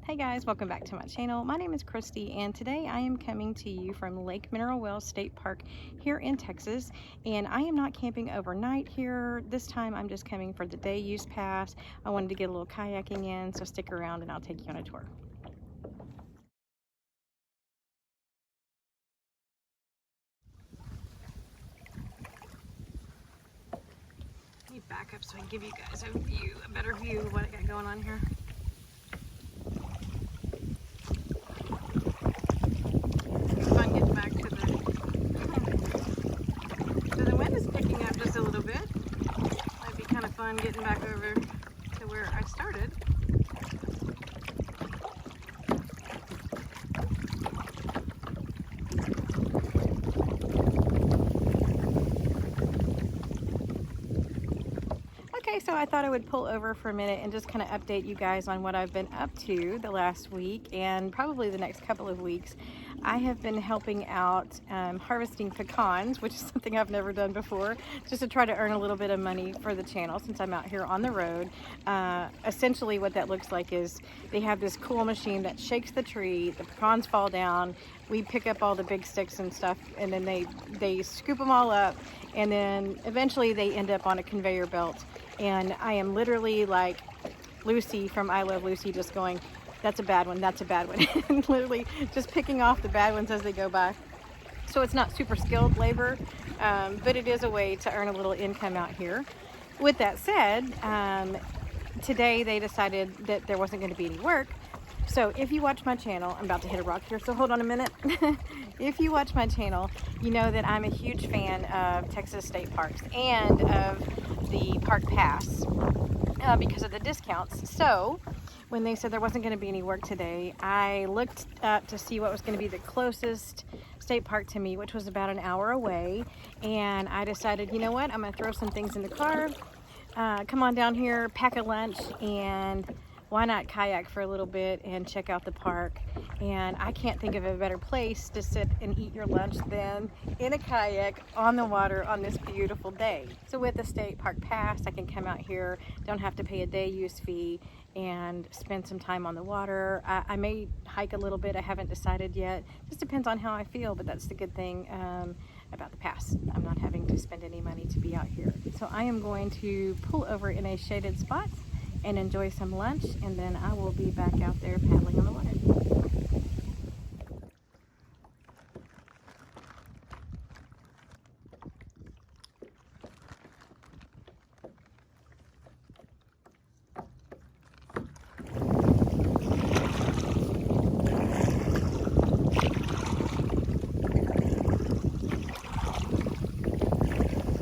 Hey guys, welcome back to my channel. My name is Christy and today I am coming to you from Lake Mineral Wells State Park here in Texas, and I am not camping overnight here. This time I'm just coming for the day use pass. I wanted to get a little kayaking in, so stick around and I'll take you on a tour. Let me back up so I can give you guys a better view of what I got going on here. Fun getting back to the wind is picking up just a little bit. Might be kind of fun getting back over to where I started. Okay, so I thought I would pull over for a minute and just kind of update you guys on what I've been up to the last week and probably the next couple of weeks. I have been helping out harvesting pecans, which is something I've never done before, just to try to earn a little bit of money for the channel since I'm out here on the road. Essentially what that looks like is they have this cool machine that shakes the tree, the pecans fall down, we pick up all the big sticks and stuff, and then they scoop them all up, and then eventually they end up on a conveyor belt. And I am literally like Lucy from I Love Lucy, just going, that's a bad one, that's a bad one, and literally just picking off the bad ones as they go by. So it's not super skilled labor, but it is a way to earn a little income out here. With that said, today they decided that there wasn't going to be any work. So if you watch my channel, I'm about to hit a rock here, so hold on a minute. If you watch my channel, you know that I'm a huge fan of Texas state parks and of the park pass because of the discounts. So when they said there wasn't going to be any work today, I looked up to see what was going to be the closest state park to me, which was about an hour away. And I decided, you know what, I'm going to throw some things in the car, come on down here, pack a lunch, and why not kayak for a little bit and check out the park. And I can't think of a better place to sit and eat your lunch than in a kayak on the water on this beautiful day. So with the state park pass, I can come out here, don't have to pay a day use fee, and spend some time on the water. I may hike a little bit, I haven't decided yet. Just depends on how I feel, but that's the good thing about the pass. I'm not having to spend any money to be out here. So I am going to pull over in a shaded spot and enjoy some lunch, and then I will be back out there paddling on the water.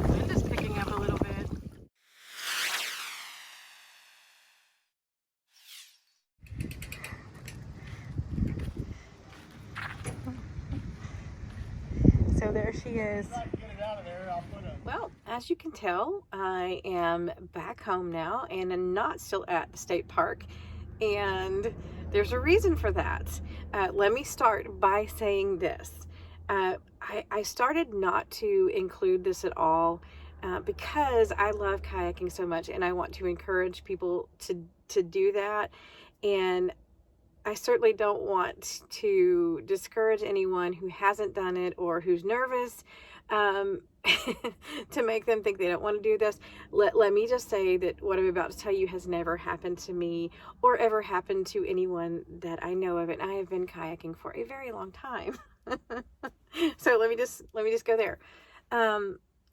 Wind is picking up a little bit. So there she is. Well, as you can tell, I am back home now and I'm not still at the state park, and there's a reason for that. Let me start by saying this. I started not to include this at all because I love kayaking so much and I want to encourage people to do that. And I certainly don't want to discourage anyone who hasn't done it or who's nervous to make them think they don't want to do this. Let me just say that what I'm about to tell you has never happened to me or ever happened to anyone that I know of, and I have been kayaking for a very long time. So let me just go there.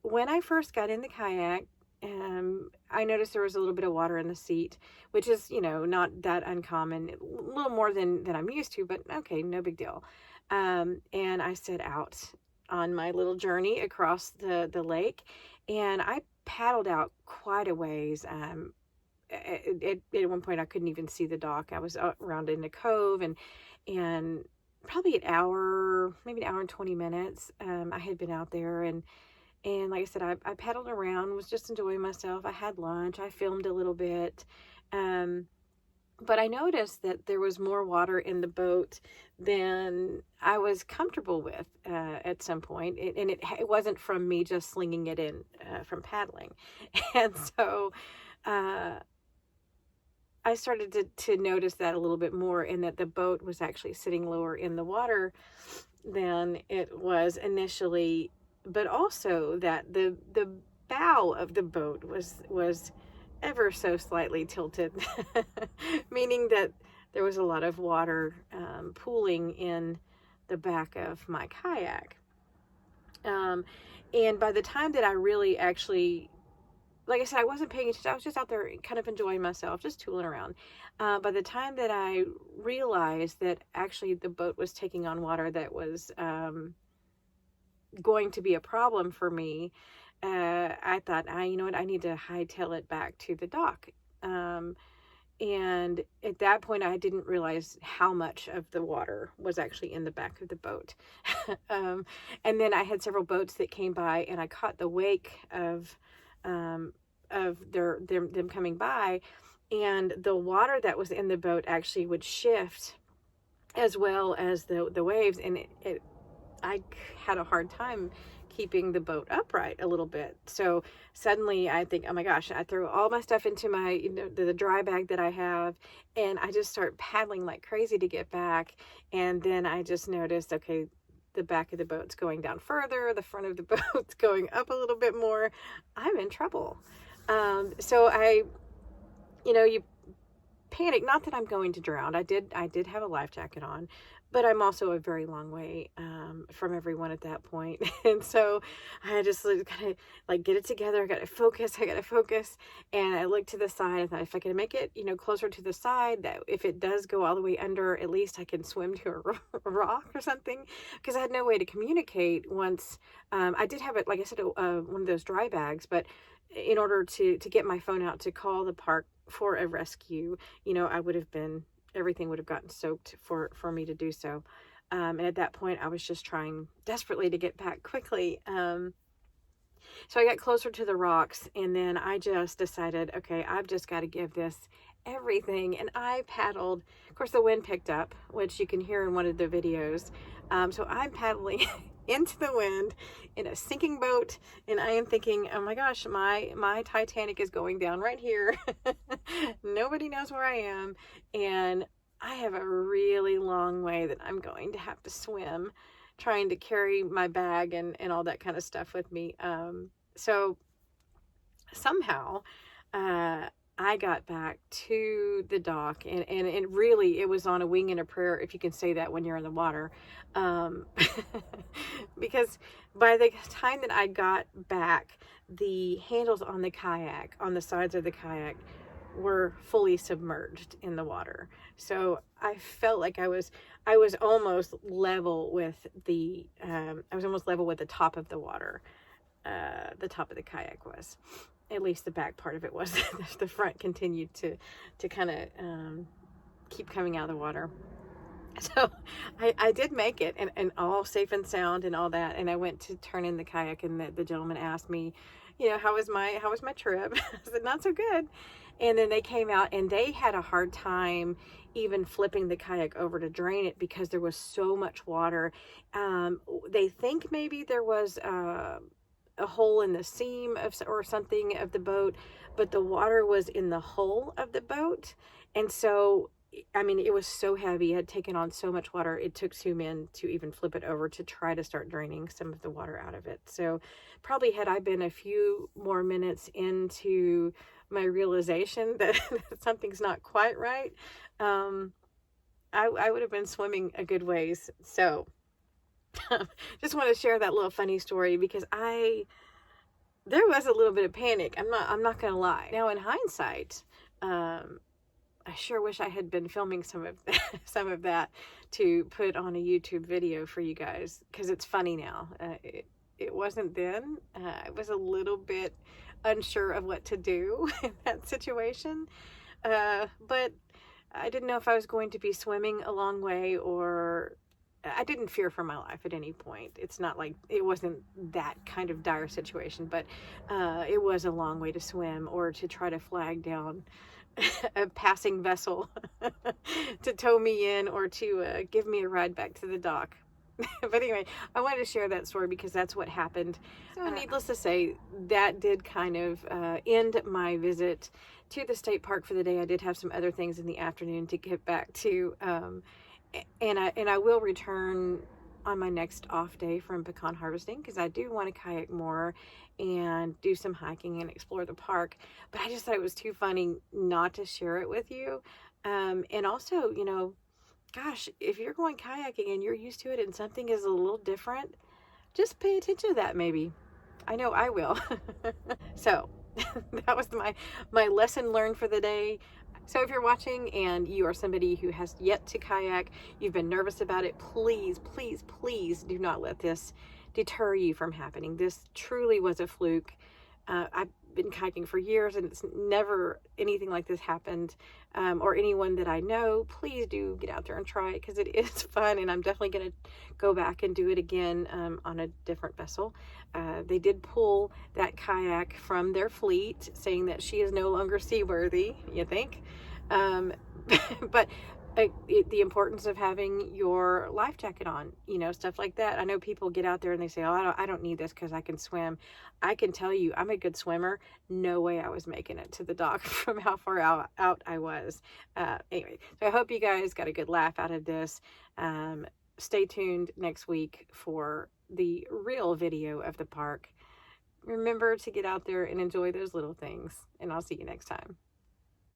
When I first got in the kayak, I noticed there was a little bit of water in the seat, which is, you know, not that uncommon, a little more than I'm used to, but okay, no big deal. And I set out on my little journey across the lake, and I paddled out quite a ways. At one point I couldn't even see the dock. I was around in a cove, and probably an hour, maybe an hour and 20 minutes. I had been out there, and like I said, I paddled around, was just enjoying myself. I had lunch, I filmed a little bit, but I noticed that there was more water in the boat than I was comfortable with at some point, and it wasn't from me just slinging it in from paddling. And so I started to notice that a little bit more, and that the boat was actually sitting lower in the water than it was initially, but also that the bow of the boat was ever so slightly tilted, meaning that there was a lot of water pooling in the back of my kayak. And by the time that I really actually, like I said, I wasn't paying attention. I was just out there kind of enjoying myself, just tooling around. By the time that I realized that actually the boat was taking on water that was going to be a problem for me, I thought, you know what, I need to hightail it back to the dock. And at that point, I didn't realize how much of the water was actually in the back of the boat. And then I had several boats that came by, and I caught the wake of them coming by, and the water that was in the boat actually would shift as well as the waves, and I had a hard time keeping the boat upright a little bit. So suddenly I think, oh my gosh, I throw all my stuff into my, the dry bag that I have, and I just start paddling like crazy to get back. And then I just noticed, okay, the back of the boat's going down further, the front of the boat's going up a little bit more. I'm in trouble. So you panic, not that I'm going to drown. I did have a life jacket on, but I'm also a very long way from everyone at that point. And so I just kind of like, get it together. I got to focus. And I looked to the side. I thought, if I can make it, closer to the side, that if it does go all the way under, at least I can swim to a rock or something, because I had no way to communicate once. I did have it, like I said, one of those dry bags, but in order to get my phone out to call the park for a rescue, everything would have gotten soaked for me to do so. And at that point, I was just trying desperately to get back quickly. So I got closer to the rocks, and then I just decided, okay, I've just got to give this everything. And I paddled. Of course, the wind picked up, which you can hear in one of the videos. So I'm paddling into the wind in a sinking boat, and I am thinking, oh my gosh, my Titanic is going down right here. Nobody knows where I am, and I have a really long way that I'm going to have to swim, trying to carry my bag and all that kind of stuff with me. So somehow I got back to the dock, and it was on a wing and a prayer, if you can say that when you're in the water. Because by the time that I got back, the handles on the kayak, on the sides of the kayak, were fully submerged in the water. So I felt like I was almost level with the top of the water. The top of the kayak was. At least the back part of it was. The front continued to kind of keep coming out of the water. So I did make it, and all safe and sound and all that. And I went to turn in the kayak, and the gentleman asked me, how was my trip? I said, not so good. And then they came out, and they had a hard time even flipping the kayak over to drain it, because there was so much water. They think maybe there was a hole in the seam or something of the boat, but the water was in the hull of the boat. And so, it was so heavy, it had taken on so much water, it took 2 men to even flip it over to try to start draining some of the water out of it. So probably had I been a few more minutes into my realization that something's not quite right, I would have been swimming a good ways. So just want to share that little funny story, because there was a little bit of panic. I'm not gonna lie. Now, in hindsight, I sure wish I had been filming some of that to put on a YouTube video for you guys, because it's funny now. It wasn't then. I was a little bit unsure of what to do in that situation, but I didn't know if I was going to be swimming a long way, or I didn't fear for my life at any point. It's not like it wasn't that kind of dire situation, but it was a long way to swim, or to try to flag down a passing vessel to tow me in, or to give me a ride back to the dock. But anyway, I wanted to share that story because that's what happened. So needless to say, that did kind of end my visit to the state park for the day. I did have some other things in the afternoon to get back to, and I will return on my next off day from pecan harvesting because I do want to kayak more and do some hiking and explore the park. But I just thought it was too funny not to share it with you. And also, gosh, if you're going kayaking and you're used to it and something is a little different, just pay attention to that maybe. I know I will. So that was my lesson learned for the day. So if you're watching and you are somebody who has yet to kayak, you've been nervous about it, please, please, please do not let this deter you from happening. This truly was a fluke. I've been kayaking for years and it's never anything like this happened, or anyone that I know. Please do get out there and try it because it is fun, and I'm definitely going to go back and do it again on a different vessel. They did pull that kayak from their fleet, saying that she is no longer seaworthy, you think. But the importance of having your life jacket on, stuff like that. I know people get out there and they say, oh, I don't need this because I can swim. I can tell you, I'm a good swimmer. No way I was making it to the dock from how far out I was. Anyway, so I hope you guys got a good laugh out of this. Stay tuned next week for the real video of the park. Remember to get out there and enjoy those little things, and I'll see you next time.